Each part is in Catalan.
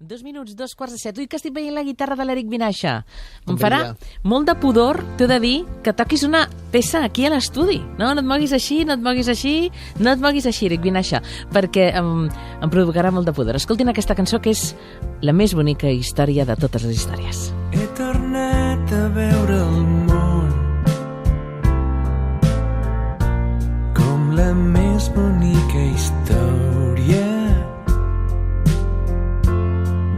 2 minuts, 2:15. Ui, que estic veient la guitarra de l'Eric Vinaixa. Em farà molt de pudor, t'he de dir, que toquis una peça aquí a l'estudi. No et moguis així, no et moguis així, no et moguis així, Eric Vinaixa, perquè em provocarà molt de pudor. Escoltin aquesta cançó que és la més bonica història de totes les històries. He tornat a veure el món com la més bonica història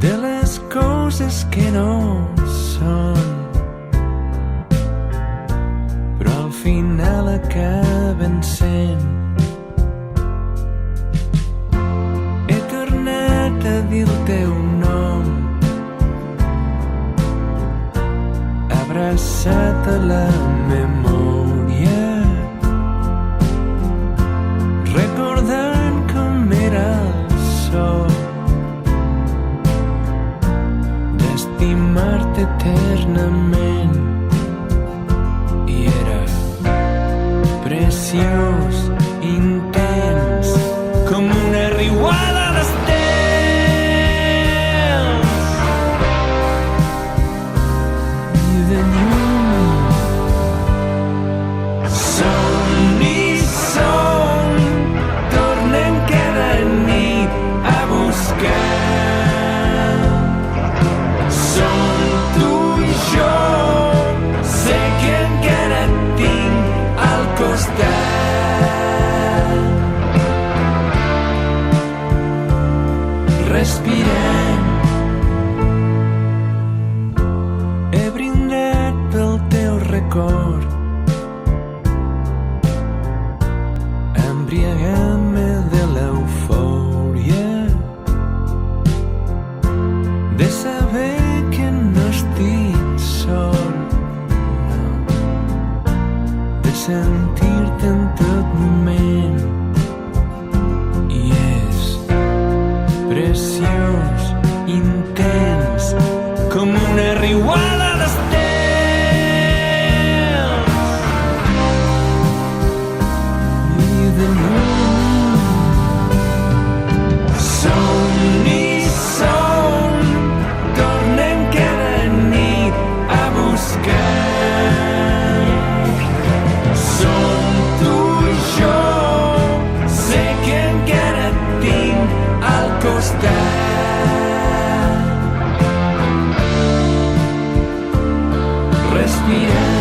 de les coses que no són, però al final acaben sent. He tornat a dir el teu nom, abraçat a la memòria, recordant com era el sol d'estimar-te eternament, i era preciós, intens, com una riuada d'estels. I de lluny somni som, tornem cada nit a buscar. Som tu i jo, sé que encara et tinc al costat. Respirant, he brindat pel teu record, embriagant-me de l'eufòria de saber que no estic sol, de sentir-te en tot moment, i és preciós, intens, com una riuada d'estels. I de lluny somni som, tornem cada nit a buscar. Som tu i jo, sé que encara et tinc al costat. Respirant,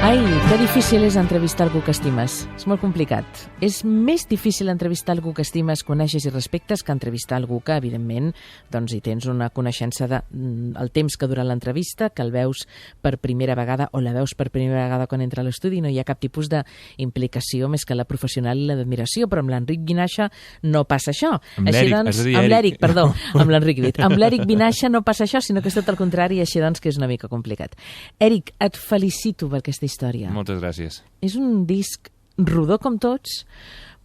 Ai, que difícil és entrevistar algú que estimes. És molt complicat. És més difícil entrevistar algú que estimes, coneixes i respectes que entrevistar algú que, evidentment, doncs hi tens una coneixença del temps que dura l'entrevista, que el veus per primera vegada o la veus per primera vegada quan entra a l'estudi. No hi ha cap tipus d'implicació més que la professional i l'admiració, però amb l'Enric Vinaixa no passa això. Amb l'Eric, perdó, amb l'Enric dit. Amb l'Eric Vinaixa no passa això, sinó que és tot el contrari, així doncs que és una mica complicat. Eric, et felicito per aquesta història. Moltes gràcies. És un disc rodó com tots,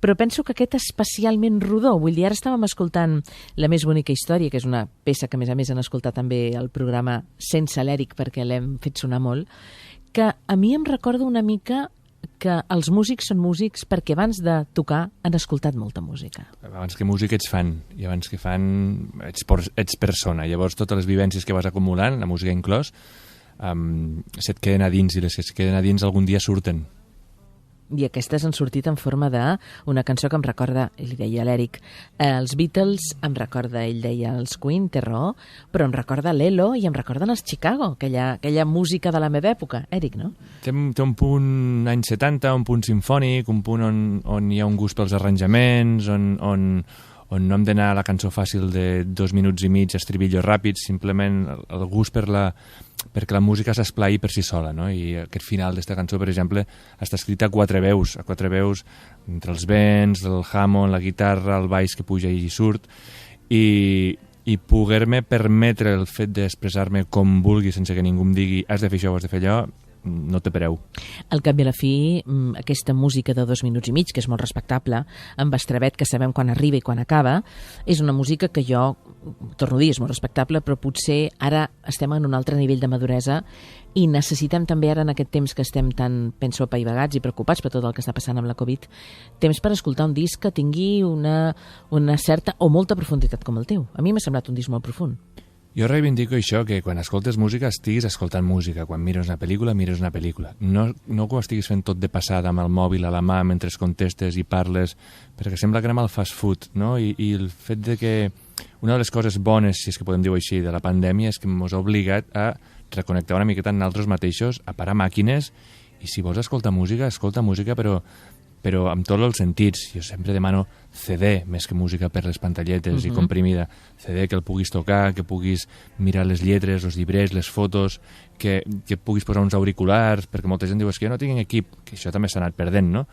però penso que aquest especialment rodó. Vull dir, ara estàvem escoltant La més bonica història, que és una peça que, a més han escoltat també el programa sense l'Eric, perquè l'hem fet sonar molt, que a mi em recorda una mica que els músics són músics perquè abans de tocar han escoltat molta música. Abans que músic ets fan, i abans que fan ets persona. Llavors totes les vivències que vas acumulant, la música inclòs, se't queden a dins, i les que es queden a dins algun dia surten. I aquestes han sortit en forma d'una cançó que em recorda, li deia a l'Eric, els Beatles, em recorda, ell deia els Queen, té raó, però em recorda l'Elo i em recorden els Chicago, aquella música de la meva època. Eric, no? Té un punt anys 70, un punt sinfònic, un punt on hi ha un gust pels arranjaments, on no hem d'anar a la cançó fàcil de 2 minuts i mig, estribillos ràpids, simplement el gust perquè la música s'esplai per si sola, no? I aquest final d'esta cançó, per exemple, està escrita a quatre veus entre els vents, el Hammond, la guitarra, el baix que puja i surt, i poder-me permetre el fet d'expressar-me com vulgui sense que ningú em digui has de fer això o has de fer allò, no té preu. Al cap i a la fi, aquesta música de 2 minuts i mig, que és molt respectable, amb Estrevet, que sabem quan arriba i quan acaba, és una música que jo, torno a dir, és molt respectable, però potser ara estem en un altre nivell de maduresa i necessitem també ara en aquest temps que estem tan, penso, apaivagats i preocupats per tot el que està passant amb la Covid, temps per escoltar un disc que tingui una certa o molta profunditat com el teu. A mi m'ha semblat un disc molt profund. Jo reivindico això, que quan escoltes música estiguis escoltant música, quan mires una pel·lícula, mires una pel·lícula. No que ho estiguis fent tot de passada amb el mòbil a la mà mentre contestes i parles, perquè sembla que anem al fast food, no? I el fet de que una de les coses bones, si és que podem dir-ho així, de la pandèmia és que ens ha obligat a reconnectar una miqueta en nosaltres mateixos, a parar màquines, i si vols escoltar música, però amb tots els sentits. Jo sempre demano CD, més que música per les pantalletes i comprimida. CD que el puguis tocar, que puguis mirar les lletres, els llibrets, les fotos, que puguis posar uns auriculars, perquè molta gent diu que jo no tinc equip, que això també s'ha anat perdent, no?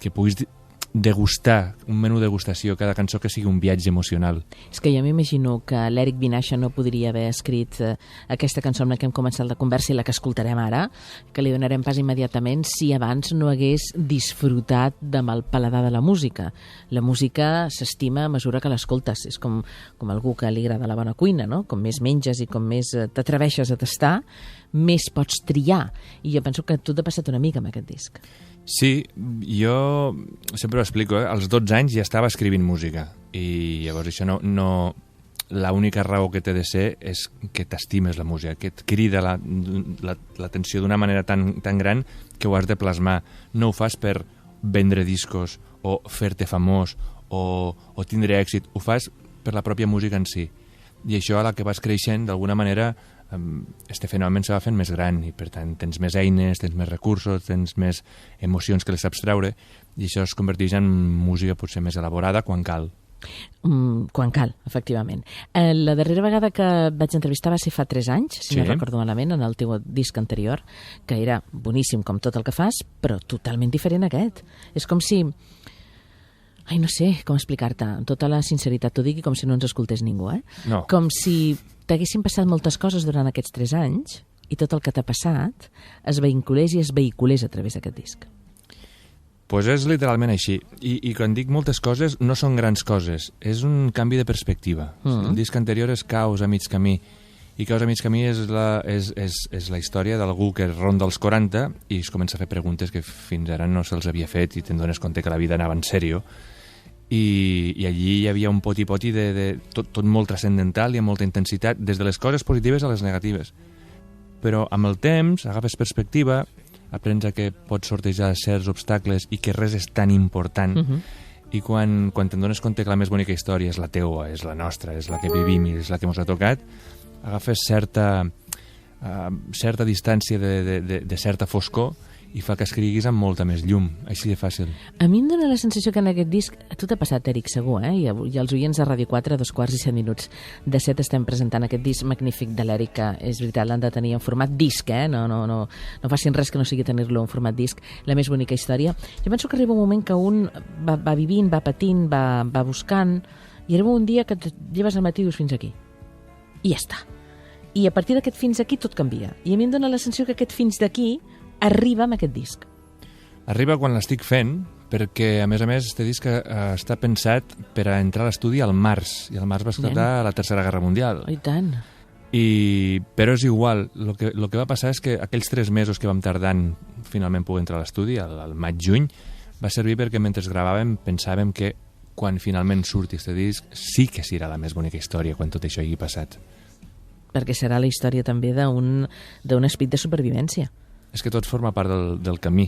Que puguis degustar, un menú degustació, cada cançó que sigui un viatge emocional. És que jo m'imagino que l'Eric Vinaixa no podria haver escrit aquesta cançó amb la que hem començat la conversa i la que escoltarem ara, que li donarem pas immediatament, si abans no hagués disfrutat amb el paladar de la música. La música s'estima a mesura que l'escoltes. És com algú que li agrada la bona cuina, no? Com més menges i com més t'atreveixes a tastar, més pots triar. I jo penso que tu t'ha passat una mica amb aquest disc. Sí, jo sempre ho explico, als 12 anys ja estava escrivint música i llavors això l'única raó que té de ser és que t'estimes la música, que et crida l'atenció d'una manera tan gran que ho has de plasmar. No ho fas per vendre discos o fer-te famós o tindre èxit, ho fas per la pròpia música en si. I això, a la que vas creixent, d'alguna manera, este fenomen se va fent més gran i, per tant, tens més eines, tens més recursos, tens més emocions que les saps treure i això es converteix en música potser més elaborada quan cal. Quan cal, efectivament. La darrera vegada que vaig entrevistar va ser fa 3 anys, si no recordo malament, en el teu disc anterior, que era boníssim com tot el que fas, però totalment diferent aquest. És com si... Ai, no sé com explicar-te, amb tota la sinceritat t'ho dic i com si no ens escoltés ningú, No. Com si t'haguessin passat moltes coses durant aquests 3 anys i tot el que t'ha passat es vinculés i es vehiculés a través d'aquest disc. Pues és literalment així. I quan dic moltes coses, no són grans coses. És un canvi de perspectiva. El disc anterior és Caos a mig camí. I Caos a mig camí és la història d'algú que ronda els 40 i es comença a fer preguntes que fins ara no se'ls havia fet i te'n dones compte que la vida anava en sèrio. I allí hi havia un poti-poti de tot molt transcendental i amb molta intensitat, des de les coses positives a les negatives. Però amb el temps agafes perspectiva, aprens a que pots sortejar certs obstacles i que res és tan important, i quan te'n dones compte que la més bonica història és la teua, és la nostra, és la que vivim i és la que ens ha tocat, agafes certa distància de certa foscor i fa que escriguis amb molta més llum, així de fàcil. A mi em dóna la sensació que en aquest disc, a tu t'ha passat, Eric, segur, I els oients de Ràdio 4, a 2:07 estem presentant aquest disc magnífic de l'Eric, que és veritat, l'han de tenir en format disc, no facin res que no sigui tenir-lo en format disc, la més bonica història. Jo penso que arriba un moment que un va vivint, va patint, va buscant, i arriba un dia que et lleves al matí i dius fins aquí. I ja està. I a partir d'aquest fins aquí tot canvia. I a mi em dóna la sensació que aquest fins d'aquí arriba amb aquest disc. Arriba quan l'estic fent, perquè, a més, este disc està pensat per a entrar a l'estudi al març, i al març va esclatar la Tercera Guerra Mundial. Oh, i tant. Però és igual, el que va passar és que aquells 3 mesos que vam tardar en finalment poder entrar a l'estudi, al maig-juny, va servir perquè mentre gravàvem pensàvem que quan finalment surti este disc sí que serà la més bonica història quan tot això hagi passat. perquè serà la història també d'un esprit de supervivència. És que tot forma part del camí.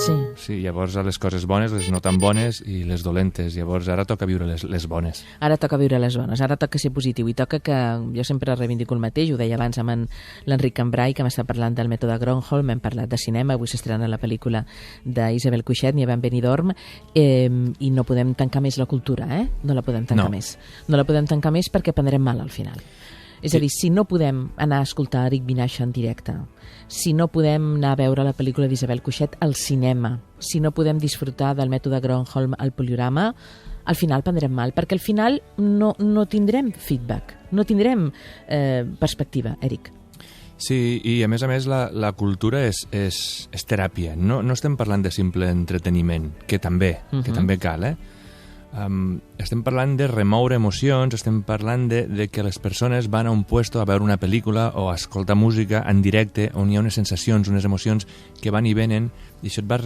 Sí. Sí, llavors les coses bones, les no tan bones i les dolentes. Llavors ara toca viure les bones. Ara toca viure les bones, ara toca ser positiu i toca que, jo sempre reivindico el mateix, ho deia abans amb l'Enric Cambrai, que m'està parlant del mètode Gronholm, hem parlat de cinema, avui s'estrena la pel·lícula d'Isabel Cuixet, Ni van Benidorm, i no podem tancar més la cultura, no la podem tancar més. No la podem tancar més perquè prendrem mal al final. És a dir, si no podem anar a escoltar Eric Vinaixa en directe, si no podem anar a veure la pel·lícula d'Isabel Cuixet al cinema, si no podem disfrutar del mètode Gronholm al Poliorama, al final prendrem mal, perquè al final no tindrem feedback, no tindrem perspectiva, Eric. Sí, i a més la cultura és teràpia. No estem parlant de simple entreteniment, que també cal, estem parlant de remoure emocions, estem parlant de que les persones van a un puesto a veure una pel·lícula o a escoltar música en directe on hi ha unes sensacions, unes emocions que van i venen, i això et va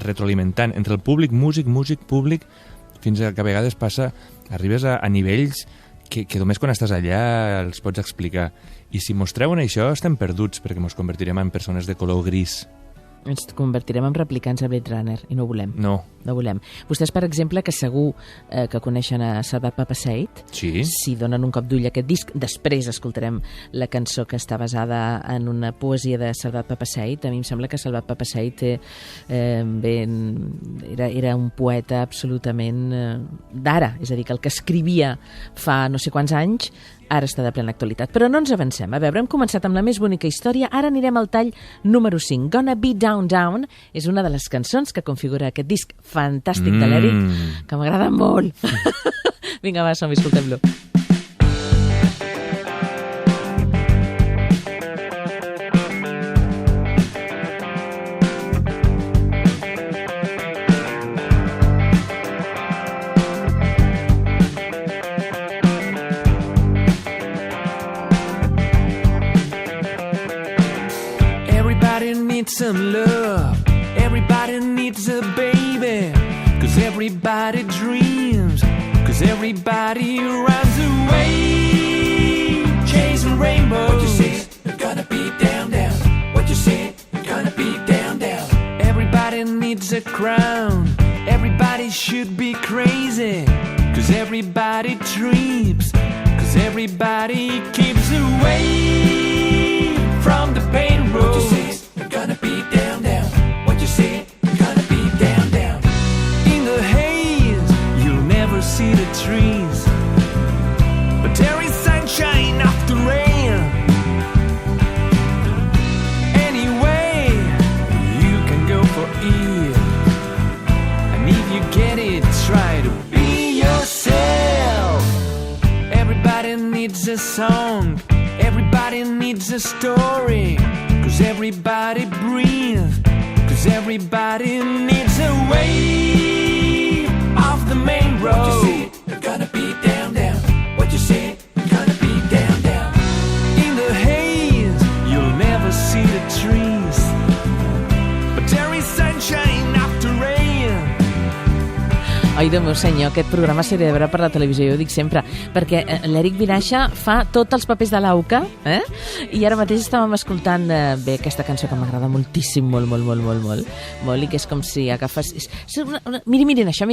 retroalimentant entre el públic, músic, públic, fins a que a vegades arribes a nivells que només quan estàs allà els pots explicar. I si mos treuen això estem perduts, perquè mos convertirem en persones de color gris. Ens convertirem en replicants a Blade Runner i no ho volem. No volem. Vostès, per exemple, que segur que coneixen a Salvat Papasseit, sí. Si donen un cop d'ull a aquest disc, després escoltarem la cançó que està basada en una poesia de Salvat Papasseit. A mi em sembla que Salvat Papasseit era un poeta absolutament d'ara, és a dir, que el que escrivia fa no sé quants anys ara està de plena actualitat. Però no ens avancem. A veure, hem començat amb la més bonica història, ara anirem al tall número 5. Gonna Be Down Down és una de les cançons que configura aquest disc fantàstic de l'Eric, que m'agrada molt. Vinga, va, som-hi, escoltem-lo. Some love, everybody needs a baby, 'cause everybody dreams, 'cause everybody runs away, chasing rainbows. What you say, you're gonna be down, down. What you say, you're gonna be down, down. Everybody needs a crown, everybody should be crazy, 'cause everybody dreams, 'cause everybody keeps away from the pain road. What you say, gonna be down, down. What you say, gonna be down, down. In the haze, you'll never see the trees, but there is sunshine after rain. Anyway, you can go for it, and if you get it, try to be yourself. Everybody needs a song, everybody needs a story, 'cause everybody breathes, 'cause everybody needs a way off the main road. What you say, you're gonna be down, down. What you say, you're gonna be down, down. In the haze, you'll never see the trees, but there is sunshine after rain. Ai, Déu meu senyor, aquest programa s'hauria de veure per la televisió, jo ho dic sempre, perquè l'Eric Vinaixa fa tots els papers de l'AUCA, i ara mateix estàvem escoltant bé aquesta cançó que m'agrada moltíssim, molt, i que és com si agafes... Mirin això.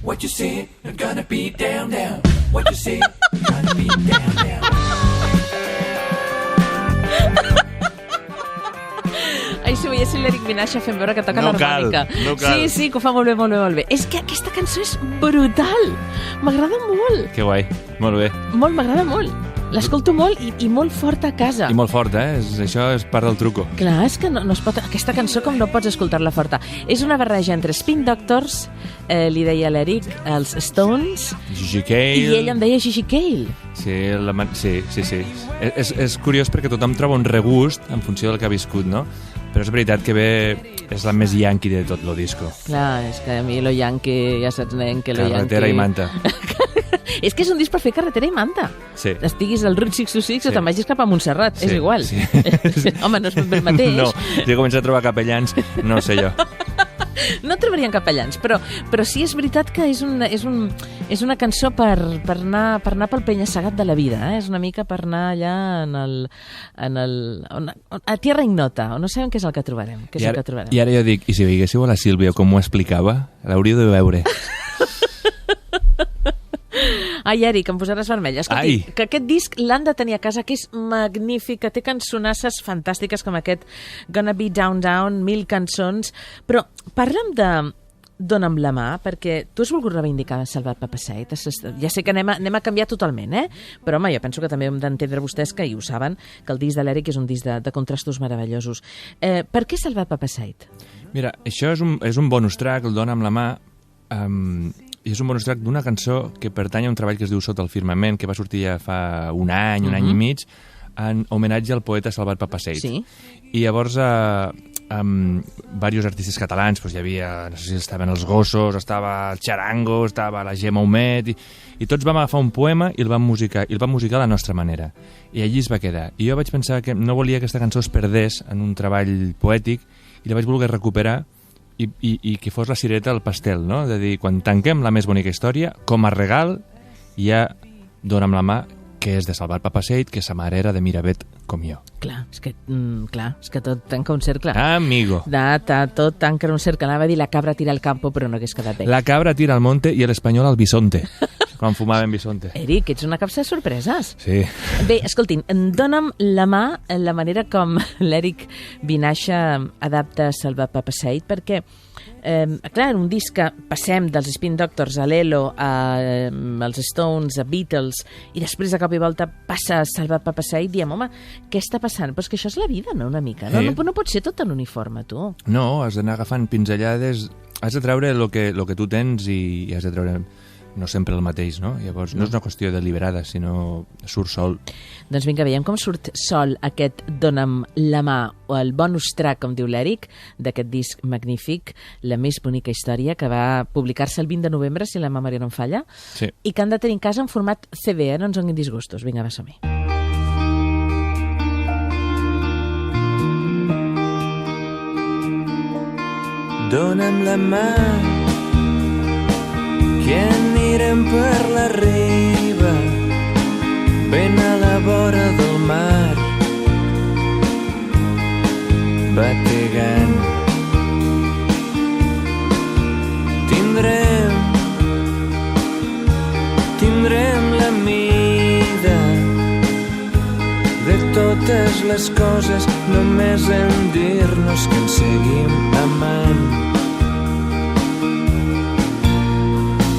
What you say, you're gonna be down, down. What you say, you're gonna be down, down. Ai, si veiessin l'Eric Vinaixa fent veure que toca l'harmònica. No cal. Sí, que ho fa molt bé. És que aquesta cançó és brutal. M'agrada molt. Que guai, molt bé. M'agrada molt. L'escolto molt i molt forta a casa. I molt forta, això és part del truco. Clar, és que no es pot... Aquesta cançó com no pots escoltar-la forta. És una barreja entre Spin Doctors, li deia l'Eric, els Stones... Gigi Cale... I ell em deia Gigi Cale. Sí. És curiós perquè tothom troba un regust en funció del que ha viscut, no? Però és veritat que és la més yankee de tot el disco. Clar, és que a mi lo yankee, ja saps, nen, que lo yankee... Carretera i manta. És que és un disc per fer carretera i manta. Sí. Estiguis al Route 626 o te'n vagis cap a Montserrat, és igual. Sí. Home, no és el mateix. No, si comença a trobar capellans, no sé jo. No trobarien capellans, però sí és veritat que és una cançó per anar pel penya-segat de la vida, eh? És una mica per anar allà a tierra ignota, on no sabem què és el que trobarem. I ara jo dic, i si veiéssiu a la Sílvia com ho explicava, l'hauríeu de veure. Ai, Eric, em posaràs vermella. Escolti, que aquest disc l'han de tenir a casa, que és magnífic, que té cançonasses fantàstiques com aquest Gonna Be Down Down, 1000 cançons, però parla'm de Dóna'm la mà, perquè tu has volgut reivindicar Salvat Papasseit. Ja sé que anem a canviar totalment, però home, jo penso que també hem d'entendre vostès, que hi ho saben, que el disc de l'Eric és un disc de contrastos meravellosos. Per què Salvat Papasseit? Mira, això és un bonus track, el Dóna'm la mà, i és un bonus track d'una cançó que pertany a un treball que es diu Sota el firmament, que va sortir ja fa un any i mig, en homenatge al poeta Salvat Papasseit. Sí. I llavors diversos artistes catalans, doncs hi havia, no sé si estaven els Gossos, estava el Charango, estava la Gemma Humet, i tots vam agafar un poema i el vam musicar a la nostra manera. I allí es va quedar. I jo vaig pensar que no volia que aquesta cançó es perdés en un treball poètic i la vaig voler recuperar i que fos la cireta al pastel, no? De dir, quan tanquem la més bonica història, com a regal ja Dóna'm la mà, que és de Salvat Papasseit, que sa mare era de Miravet com jo. Clar, és que tot tanca un cercle. Amigo. Tot tanca un cercle. Anava a dir la cabra tira al campo, però no hagués quedat bé. La cabra tira al monte i l'espanyol al bisonte. Quan fumaven bisonte. Eric, ets una capsa de sorpreses. Sí. Bé, escoltin, Dóna'm la mà, la manera com l'Eric Vinaixa adapta Salvat Papasseit, perquè clar, en un disc que passem dels Spin Doctors a l'Elo, als Stones, a Beatles, i després de cop i volta passa a Salvat Papasseit, diem, home, què està passant? Però és que això és la vida, no?, una mica. No, no pot ser tot tan uniforme, tu. No, has d'anar agafant pinzellades, has de treure el que tu tens i has de treure no sempre el mateix, no? Llavors no és una qüestió deliberada, sinó surt sol. Doncs vinga, veiem com surt sol aquest Dóna'm la mà, o el bonus track, com diu l'Eric, d'aquest disc magnífic, La més bonica història, que va publicar-se el 20 de novembre, si la memòria no em falla, sí. I que han de tenir en casa en format CD, no ens donin disgustos. Vinga, va, som-hi. Dóna'm la mà, que anirem per la riba, ben a la vora del mar, bategant. Tindrem la mida de totes les coses, només en dir-nos que ens seguim amant.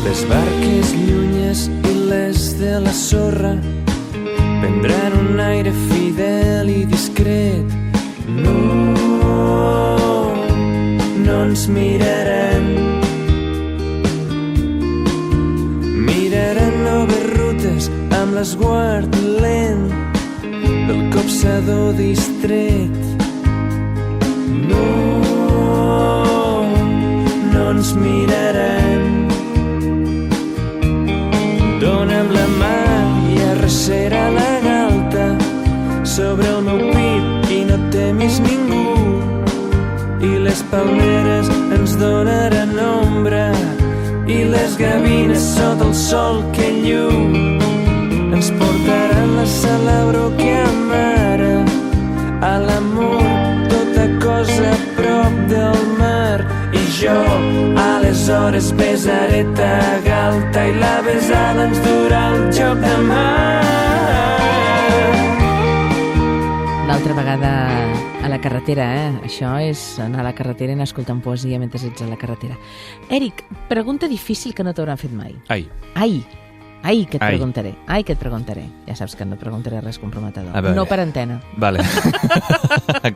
Les barques llunyes i les de la sorra prendran un aire fidel i discret. No ens miraran. Miraran noves rutes amb l'esguard lent del copsador distret. No ens miraran. Dóna'm la mà i arrecera la galta sobre el meu pit i no temis ningú. I les palmeres ens donaran ombra i les gavines sota el sol que llum ens portaran la salabro que amara a l'amor, tota cosa a prop del mar. I jo aleshores besaré ta galta i la besada ens durà el joc de mar. L'altra vegada a la carretera, Això és anar a la carretera i anar escoltant poesia mentre ets a la carretera. Eric, pregunta difícil que no t'hauran fet mai. Ai, que et preguntaré. Ja saps que no et preguntaré res comprometedor. No per antena. Vale.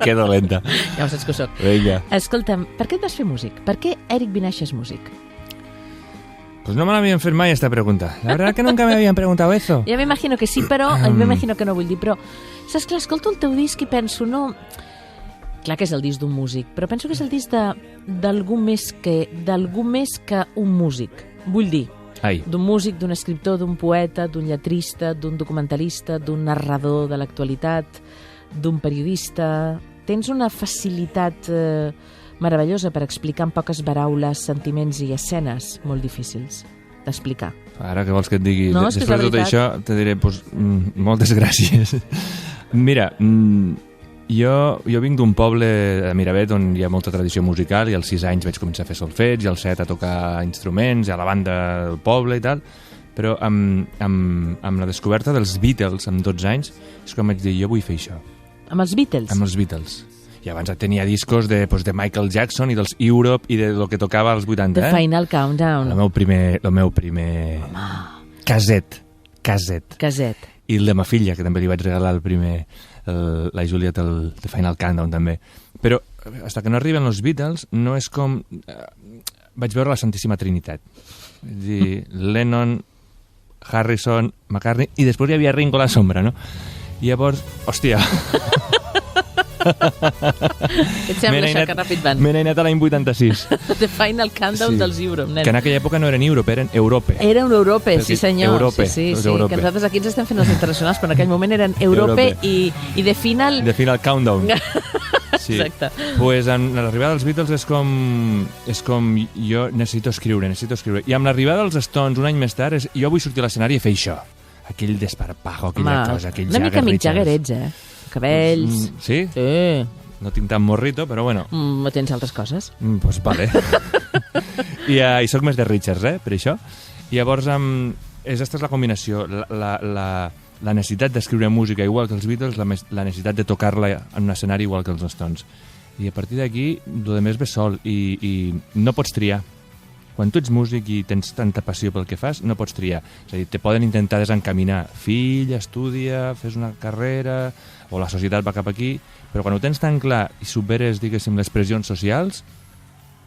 Que dolenta. Ja ho saps que ho soc. Vinga. Escolta'm, per què et vas fer músic? Per què Eric Vinaixa és músic? Pues no me la habían fet mai esta pregunta. La verdad que nunca me habían preguntado eso. Ja m'imagino que sí, però m'imagino que no vull dir, però saps clar, escolto el teu disc i penso, no... Clar que és el disc d'un músic, però penso que és el disc d'algú més que un músic. Vull dir, d'un músic, d'un escriptor, d'un poeta, d'un lletrista, d'un documentalista, d'un narrador de l'actualitat, d'un periodista. Tens una facilitat meravellosa per explicar en poques paraules sentiments i escenes molt difícils d'explicar. Ara què vols que et digui? No, és que és la Després de tot veritat. això te diré pues, moltes gràcies. Mira, jo vinc d'un poble de Miravet on hi ha molta tradició musical i als 6 anys vaig començar a fer solfeig i als 7 a tocar instruments, a la banda del poble i tal, però amb la descoberta dels Beatles amb 12 anys és quan vaig dir, jo vull fer això. Amb els Beatles? Amb els Beatles. I abans tenia discos de Michael Jackson i dels Europe i de lo que tocava als 80. The Final Countdown. El meu primer caset. I el de ma filla, que també li vaig regalar la Juliet, el The Final Countdown també. Però fins que no arriben els Beatles no és com... vaig veure la Santíssima Trinitat. És dir, Lennon, Harrison, McCartney, i després hi havia Ringo a la sombra, no? I llavors, hòstia... Què et sembla això, que ràpid van? Me n'he anat a l'any 86. The Final Countdown dels Europe, nen. Que en aquella època no eren Europe, eren Europe. Eren Europe, sí senyor. Europe, sí, Europe. Que nosaltres aquí ens estem fent els internacionals, però en aquell moment eren Europe. I The Final... The Final Countdown. Sí. Exacte. Pues amb l'arribada dels Beatles és com jo necessito escriure. I amb l'arribada dels Stones un any més tard jo vull sortir a l'escenari i fer això. Aquell desparpajo, aquella cosa, aquell una mica Jagger mig Jagger ets, cabells... Sí? Sí. No tinc tant morrito, però bueno. Tens altres coses? Pues vale. I soc més de Richards, per això. I llavors, aquesta és la combinació. La necessitat d'escriure música igual que els Beatles, la necessitat de tocar-la en un escenari igual que els Stones. I a partir d'aquí, el més ve sol. I no pots triar. Quan tu ets músic i tens tanta passió pel que fas, no pots triar. És a dir, te poden intentar desencaminar. Fill, estudia, fes una carrera, o la societat va cap aquí, però quan ho tens tan clar i superes, diguéssim, les pressions socials,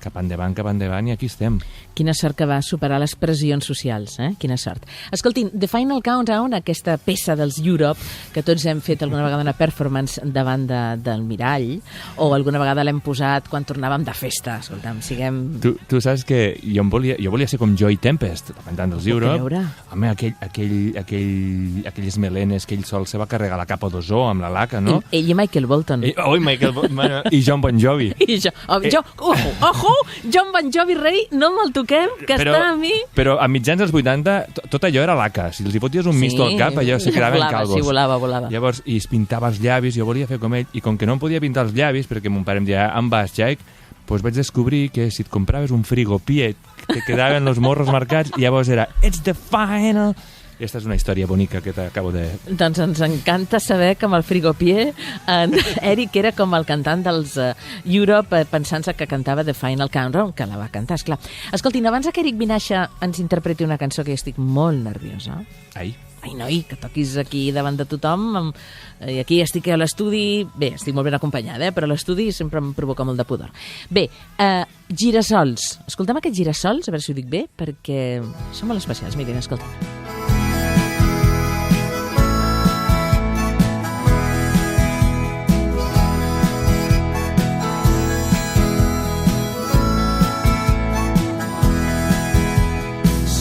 cap endavant, i aquí estem. Quina sort que va superar les pressions socials, Quina sort. Escoltin, The Final Countdown, aquesta peça dels Europe, que tots hem fet alguna vegada una performance davant del mirall, o alguna vegada l'hem posat quan tornàvem de festa, escolta'm, siguem... Tu saps que jo volia ser com Joey Tempest, la cantant dels Europe. Home, aquelles melenes que ell sol se va carregar la capa d'ozó amb la laca, no? Ell i Michael Bolton. I John Bon Jovi. Ojo, John Bon Jovi, rei, no me'l toquem, que està a mi... Però a mitjans dels 80 tot allò era laca. Si els hi foties un misto al cap, allò se quedaven calvos. Sí, volava. Llavors, i es pintava els llavis, jo volia fer com ell, i com que no em podia pintar els llavis, perquè mon pare em deia, em vas, Jake, doncs vaig descobrir que si et compraves un frigopiet, te quedaven els morros marcats, i llavors era, it's the final... Aquesta és una història bonica que t'acabo de... Doncs ens encanta saber que amb el frigopié en Eric era com el cantant dels Europe, pensant-se que cantava The Final Countdown, que la va cantar, esclar. Escoltin, abans que Eric Vinaixa ens interpreti una cançó que jo estic molt nerviosa. Ai, noi, que toquis aquí davant de tothom. I aquí estic a l'estudi... Bé, estic molt ben acompanyada, però l'estudi sempre em provoca molt de pudor. Bé, Girassols. Escoltem aquests Girassols, a veure si ho dic bé, perquè són molt especials. Mirin, escolta'm.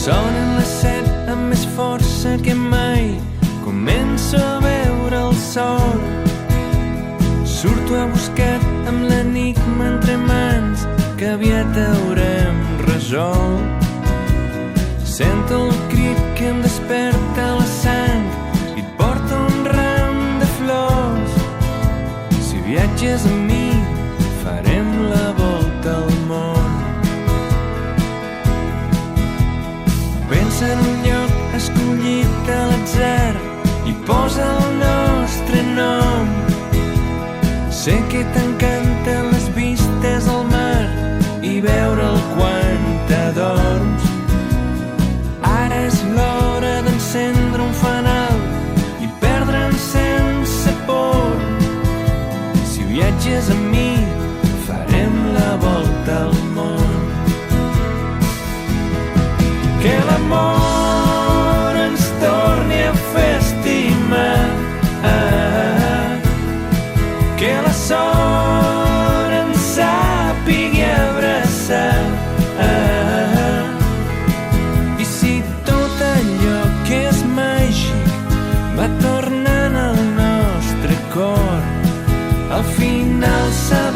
Sonen les 7 amb més força que mai. Començo a veure el sol. Surto a buscar amb l'enigma entre mans que aviat haurem resolt. Sento el crit que em desperta la sang i et porta un ram de flors. Si viatges amb mi farem la volta al món. Pensa en un lloc escollit a l'atzar i posa el nostre nom. Sé que t'encanten les vistes al mar i veure'l quan t'adorms. Ara és l'hora d'encendre un fanal i perdre'n sense por. Si viatges amb mi farem la volta al món. Que l'amor ens torni a fer estimar, que la sort ens sàpigui abraçar, i si tot allò que és màgic va tornant al nostre cor, al final s'ha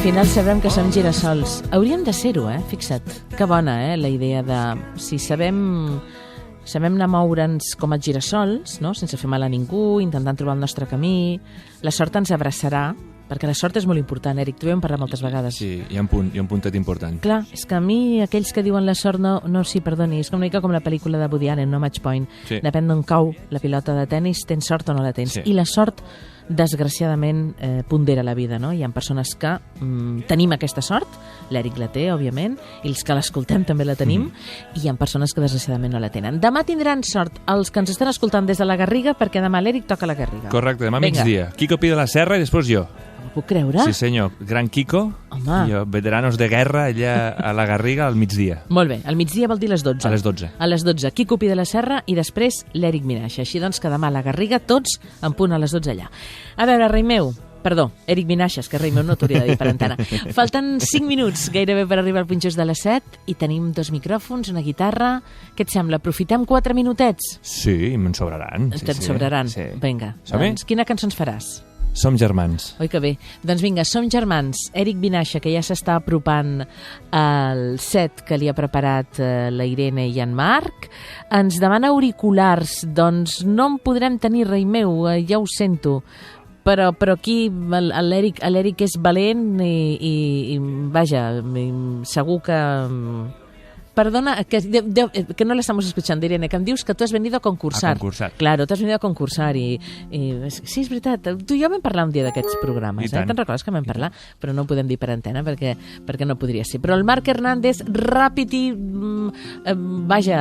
final sabrem que som girassols. Hauríem de ser-ho, Fixa't. Que bona, la idea de... Si sabem anar a moure'ns com els girassols, no? Sense fer mal a ningú, intentant trobar el nostre camí, la sort ens abraçarà, perquè la sort és molt important, Eric, t'ho vam parlar moltes vegades. Sí, hi ha un puntet important. Clar, és que a mi aquells que diuen la sort perdoni, és com una mica com la pel·lícula de Woody Allen, no Match Point. Sí. Depèn d'on cau la pilota de tennis, tens sort o no la tens. Sí. I la sort, desgraciadament, pondera la vida, no? Hi ha persones que tenim aquesta sort, l'Eric la té, òbviament, i els que l'escoltem també la tenim, i hi ha persones que desgraciadament no la tenen. Demà tindran sort els que ens estan escoltant des de la Garriga, perquè demà l'Eric toca la Garriga. Correcte, demà migdia. Quico Pi de la Serra i després jo. Ho puc creure? Sí, senyor. Gran Quico. Home. I jo, veteranos de guerra, allà a la Garriga al migdia. Molt bé, al migdia vol dir les 12. A les 12. A les 12, Quico Pi de la Serra i després l'Eric Minaixa. Així doncs que demà a la Garriga, tots en punt a les 12 allà. A veure, rei meu, perdó, Eric Minaixa, és que rei meu no t'hauria de dir per antena. Falten 5 minuts gairebé per arribar al punt just de les 7 i tenim 2 micròfons, una guitarra. Què et sembla? Aprofitem 4 minutets? Sí, me'n sobraran. Te'n sobraran? Sí. Vinga, Som-hi? doncs quina cançó ens faràs? Som germans. Oi que bé? Doncs vinga, som germans. Eric Minaixa, que ja s'està apropant al set que li ha preparat la Irene i en Marc, ens demana auriculars. Doncs no en podrem tenir, rei meu, ja ho sento. Però aquí l'Eric és valent i vaja, segur que... Perdona, que no la estamos escuchando, Irene, que em dius que tu has venido a concursar. A concursar. Claro, tu has venido a concursar i sí, és veritat, tu i jo vam parlar un dia d'aquests programes, te'n recordes que vam parlar? Però no ho podem dir per antena perquè no podria ser. Però el Marc Hernández, ràpid i vaja,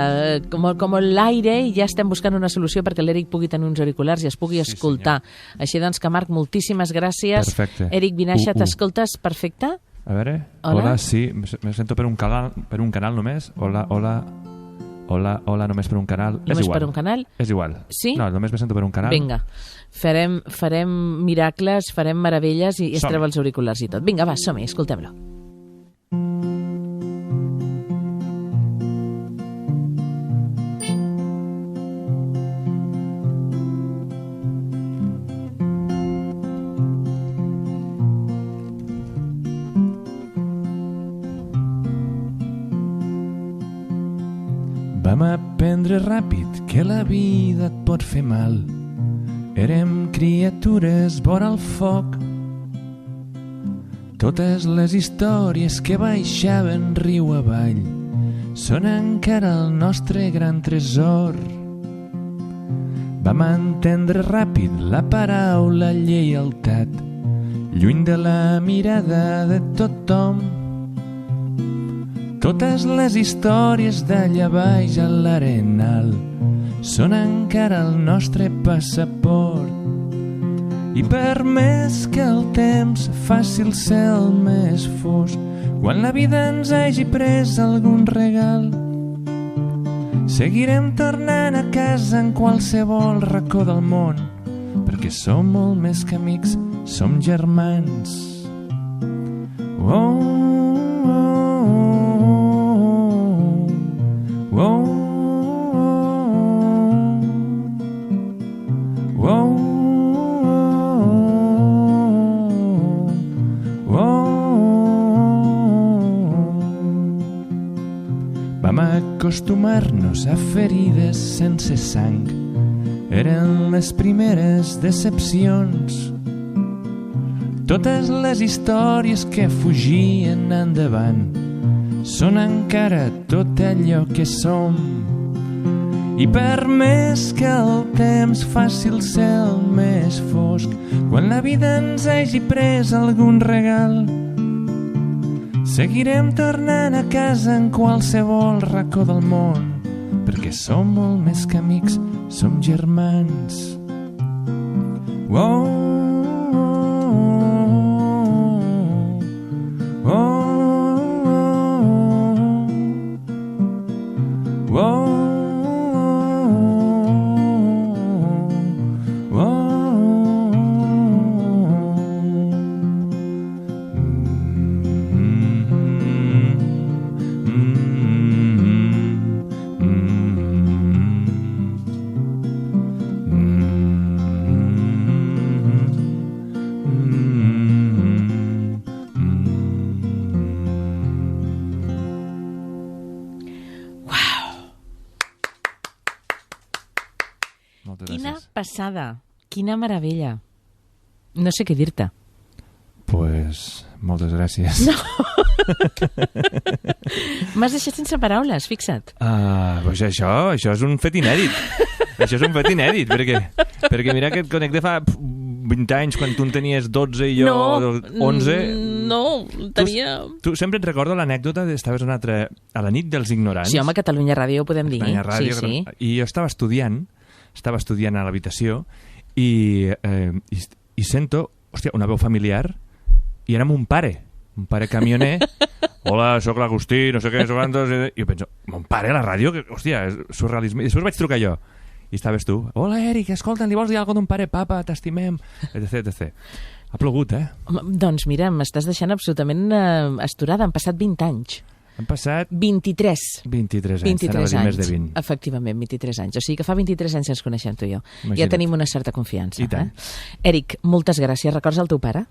com l'aire, i ja estem buscant una solució perquè l'Eric pugui tenir uns auriculars i es pugui escoltar. Així doncs que, Marc, moltíssimes gràcies. Perfecte. Eric Minaixa, t'escoltes perfecte? A veure, hola, sí, me sento per un canal només. Hola, només per un canal. Només per un canal? És igual. Sí? No, només me sento per un canal. Vinga, farem miracles, farem meravelles i es treu els auriculars i tot. Vinga, va, som-hi, escoltem-lo. Vam aprendre ràpid que la vida et pot fer mal. Érem criatures vora el foc. Totes les històries que baixaven riu avall són encara el nostre gran tresor. Vam entendre ràpid la paraula lleialtat, lluny de la mirada de tothom. Totes les històries d'allà baix a l'arenal són encara el nostre passaport. I per més que el temps faci el cel més fosc, quan la vida ens hagi pres algun regal, seguirem tornant a casa en qualsevol racó del món, perquè som molt més que amics, som germans. Oh, vam acostumar-nos a ferides sense sang. Eren les primeres decepcions. Totes les històries que fugien endavant són encara tot allò que som. I per més que el temps faci el cel més fosc, quan la vida ens hagi pres algun regal, seguirem tornant a casa en qualsevol racó del món, perquè som molt més que amics, som germans. Oh, Quina gràcies. passada, quina meravella. No sé què dir-te. Pues, moltes gràcies. No. M'has deixat sense paraules, fixa't. Pues això és un fet inèdit. Això és un fet inèdit, perquè mira que et connecte fa 20 anys, quan tu en tenies 12 i jo 11. No, tenia... Tu sempre et recordo l'anècdota d'estaves a la nit dels ignorants. Sí, home, Catalunya Ràdio ho podem dir. Catalunya Ràdio, Sí. I jo estava estudiant a l'habitació i sento, hòstia, una veu familiar i era mon pare camioner. Hola, sóc l'Agustí, no sé què, i jo penso, mon pare a la ràdio? Hòstia, és surrealisme. I després vaig trucar jo i estaves tu. Hola, Eric, escolta, li vols dir alguna cosa d'un pare? Papa, t'estimem, etc. Ha plogut, eh? Doncs mira, m'estàs deixant absolutament astorada. Han passat 20 anys. Han passat 23 23 anys. 23 anys, Més de 20. efectivament, 23 anys. O sigui que fa 23 anys que ens coneixem tu i jo. Imagina't. Ja tenim una certa confiança. I tant. Eric, moltes gràcies. Records el teu pare?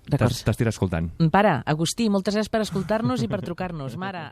Records. T'estic escoltant. Pare, Agustí, moltes gràcies per escoltar-nos i per trucar-nos. Mare...